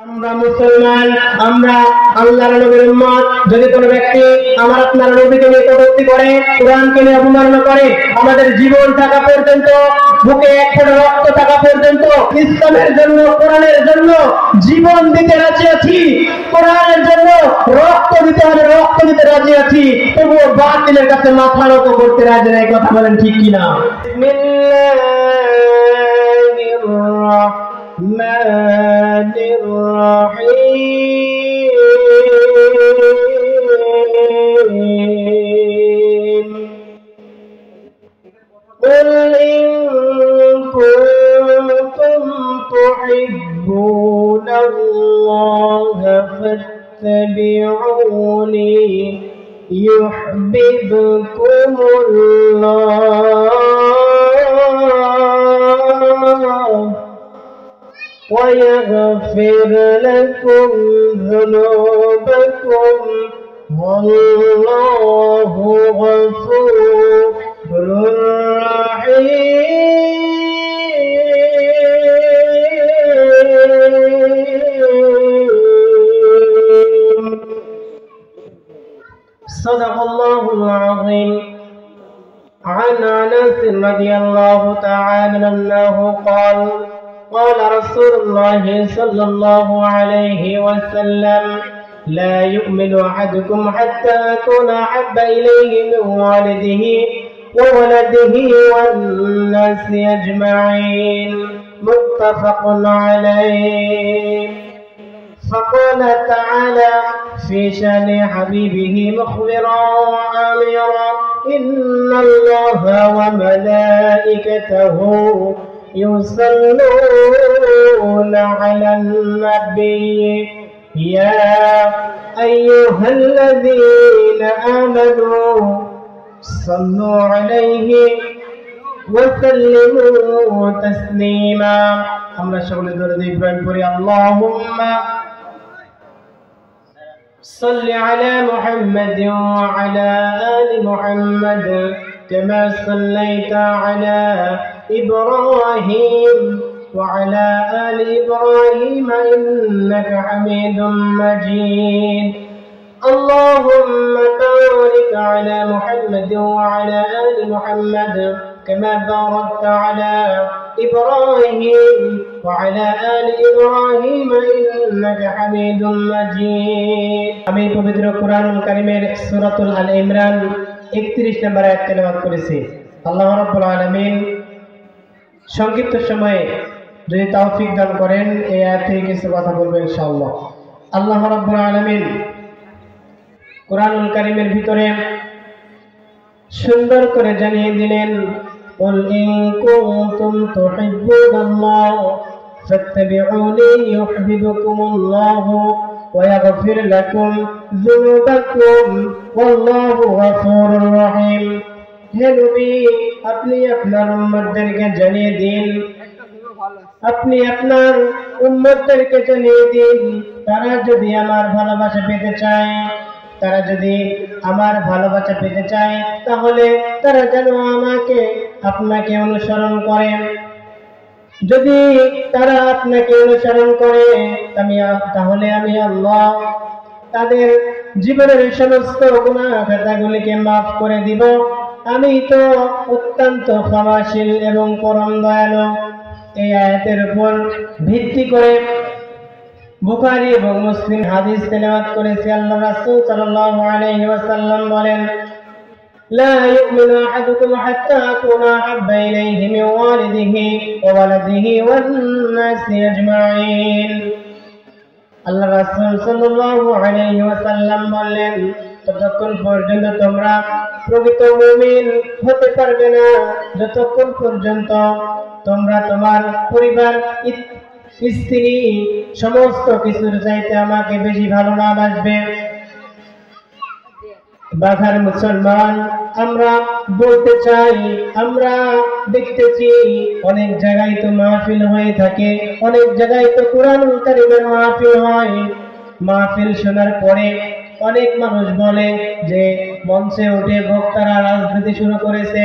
আমরা মুসলমান, আমরা আল্লাহর নবীর উম্মত। যদি কোনো ব্যক্তি আমার আপনার নবীকে নিয়ে কটূক্তি করে, কোরআনকে নিয়ে অবমাননা করে, আমাদের জীবন থাকা পর্যন্ত, বুকে এক ফোঁটা রক্ত থাকা পর্যন্ত ইসলামের জন্য, কোরআনের জন্য জীবন দিতে রাজি আছি। কোরআনের জন্য রক্ত দিতে হবে, রক্ত দিতে রাজি আছি। তবুও বাতিলের কাছে মাথা নত করতে রাজি নাই। কথা বলেন ঠিক কিনা? الرحمن الرحيم قل إن كنتم تحبون الله فاتبعوني يحببكم الله ويغفر لكم ذنوبكم والله غفور رحيم. صدق الله العظيم. عن أنس رضي الله تعالى عنه قال قال رسول الله صلى الله عليه وسلم لا يؤمن أحدكم حتى أكون أحب إليه من والده وولده والناس أجمعين. متفق عليه. فقال تعالى في شأن حبيبه مخبرا وآمرا إن الله وملائكته يصلون على النبي يا أيها الذين آمنوا صلوا عليه وسلموا تسليما. আমরা সকলে দরুদ ইব্রাহিম পড়ি। আল্লাহুম্মা صل على محمد وعلى آل محمد كما صليت على إبراهيم وعلى آل إبراهيم إنك حميد مجيد. اللهم بارك على محمد وعلى آل محمد كما باركت على إبراهيم وعلى آل إبراهيم إنك حميد مجيد. আমি পবিত্র কোরআনুল কারীমের সূরাতুল আল ইমরান 31 নম্বর আয়াত তেলাওয়াত করেছি। আল্লাহ রাব্বুল আলামিন সংক্ষিপ্ত সময়ে যদি তৌফিক দান করেন এই আয়াত থেকে কিছু কথা বলবো ইনশাআল্লাহ। আল্লাহ রাব্বুল আলামিন কোরআনুল কারীমের ভিতরে সুন্দর করে জানিয়ে দিলেন قل إن كنتم تحبون الله فاتبعوني يحببكم الله ويغفر لكم ذنوبكم والله غفور رحيم. হে নবী, আপনি আপনার উম্মতদেরকে জানিয়ে দিন, আপনি আপনার উম্মতদেরকে জানিয়ে দিন, তারা যদি আমার ভালোবাসা পেতে চায়, তারা যদি আমার ভালোবাসা পেতে চায় তাহলে তারা যেন আপনাকে অনুসরণ করে। যদি তারা আপনাকে অনুসরণ করে তাহলে আমি আল্লাহ তাদের জীবনের সমস্ত গুনাহ খাতাগুলিকে মাফ করে দিব। আমি তো অত্যন্ত ক্ষমাশীল এবং পরম দয়ালু। এই আয়াতের উপর ভিত্তি করে বুখারী এবং মুসলিম হাদিস তেলাওয়াত করেছে। আল্লাহ রাসূল সাল্লাল্লাহু আলাইহি ওয়াসাল্লাম বলেন لا يؤمن أحدكم حتى أكون أحب إليه من والده وولده والناس أجمعين. আল্লাহ রাসূল সাল্লাল্লাহু আলাইহি ওয়াসাল্লাম বলেন ততক্ষণ পর্যন্ত তোমরা প্রকৃত মুমিন হতে পারবে না যতক্ষণ পর্যন্ত তোমরা তোমার পরিবার, স্ত্রী, সমস্ত কিছুর চাইতে আমাকে বেশি ভালো না বাসবে। বাঘার মুসলমান আমরা বলতে চাই, আমরা দেখতেছি অনেক জায়গায় তো মাহফিল হয়ে থাকে, অনেক জায়গায় তো কোরআনুল কারীমের মাহফিল হয়। মাহফিল শোনার পরে অনেক মানুষ বলে যে মঞ্চে উঠে বক্তারা রাজনীতি শুরু করেছে।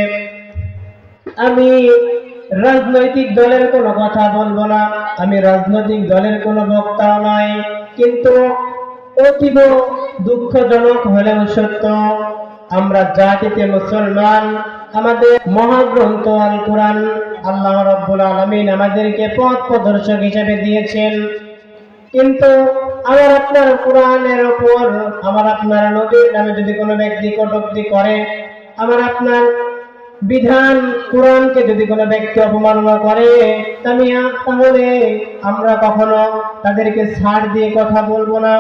আমি রাজনৈতিক দলের কোনো কথা বলবো না, আমি রাজনৈতিক দলের কোনো বক্তা নয়, কিন্তু অতীব দুঃখজনক হলেও সত্য, আমরা জাতিতে মুসলমান, আমাদের মহাগ্রন্থ আল কোরআন আল্লাহ রাব্বুল আলামিন আমাদেরকে পথ প্রদর্শক হিসেবে দিয়েছেন, কিন্তু আমার আপনার কোরআনের উপর, আমার আপনার নবীর নামে যদি কোনো ব্যক্তি কটূক্তি করে, আমার বিধান কোরআনকে যদি কোনো ব্যক্তি অপমাননা করে, তাহলে আমরা কখনো তাদেরকে ছাড় দিয়ে কথা বলবো না।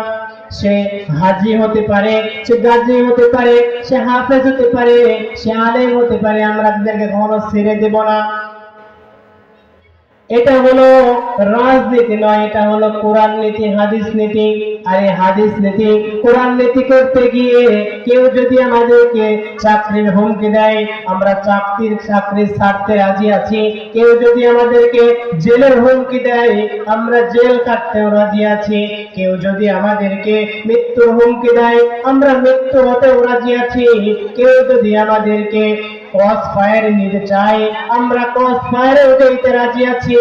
সে হাজি হতে পারে, সে গাজী হতে পারে, সে হাফেজ হতে পারে, সে আলেম হতে পারে, আমরা তাদেরকে কখনো ছেড়ে দেব না। এটা হলো রাজনীতি নয়, এটা হলো কোরআন নীতি, হাদিস নীতি। আর এই হাদিস নীতি কোরআন নীতি করতে গিয়ে কেউ যদি আমাদেরকে চাকরির হুমকি দেয়, আমরা চাকরির ছাড়তে রাজি আছি। কেউ যদি আমাদেরকে জেলের হুমকি দেয়, আমরা জেল কাটতেও রাজি আছি। কেউ যদি আমাদেরকে মৃত্যুর হুমকি দেয়, আমরা মৃত্যু হতেও রাজি আছি। কেউ যদি আমাদেরকে ক্রস ফায়ার নিতে চাই, আমরা ক্রস ফায়ারেও দিতে রাজি আছি।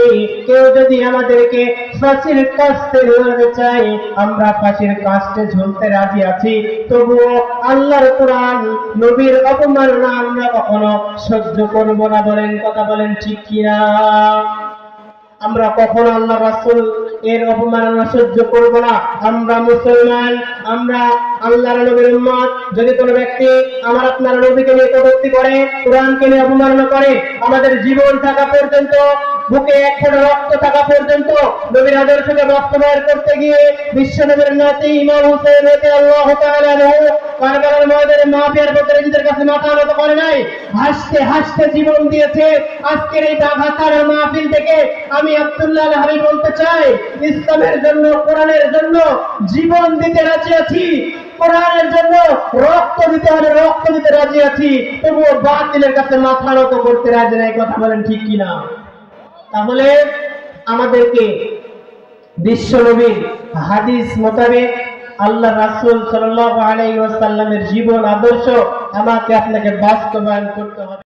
কেউ যদি আমাদেরকে ফাঁসির কাস্তে ঝুলাতে চাই, আমরা ফাঁসির কাস্তে ঝুলতে রাজি আছি। তবুও আল্লাহর কোরআন নবীর অপমাননা আমরা কখনো সহ্য করব না। বলেন, কথা বলেন ঠিক কিনা? আমরা কখনো আল্লাহ রাসূল এর অপমাননা সহ্য করব না। আমরা মুসলমান, আমরা আল্লাহর নবীর উম্মত। যদি কোনো ব্যক্তি আমার আপনার নবীকে নিয়ে কটূক্তি করে, কোরআনকে নিয়ে অপমাননা করে, আমাদের জীবন থাকা পর্যন্ত, বুকে এক ফোঁটা রক্ত থাকা পর্যন্ত নবীর আদর্শকে বাস্তবায়ন করতে গিয়ে বিশ্ব নবীর নাতি ইমাম হুসাইন রাদিয়াল্লাহু তাআলা আনহু কারবালার ময়দানে মাফিয়ার পথে নিজেদের কাছে মাথা নত করে নাই, হাসতে হাসতে জীবন দিয়েছে। আজকের এই ঢাকার মাহফিল থেকে আমি আব্দুল্লাহ আল হাবিব বলতে চাই, ইসলামের জন্য, কোরআনের জন্য জীবন দিতে রাজি আছি। কোরআনের জন্য রক্ত দিতে হলে রক্ত দিতে রাজি আছি, তবুও বাতিলের কাছে মাথা নত করতে রাজি নাই। কথা বলেন ঠিক কিনা? তাহলে আমাদেরকে বিশ্বনবীর হাদিস মোতাবেক আল্লাহ রাসূল সাল্লাল্লাহু আলাইহি ওয়াসাল্লামের জীবন আদর্শ আমাকে আপনাকে বাস্তবায়ন করতে হবে।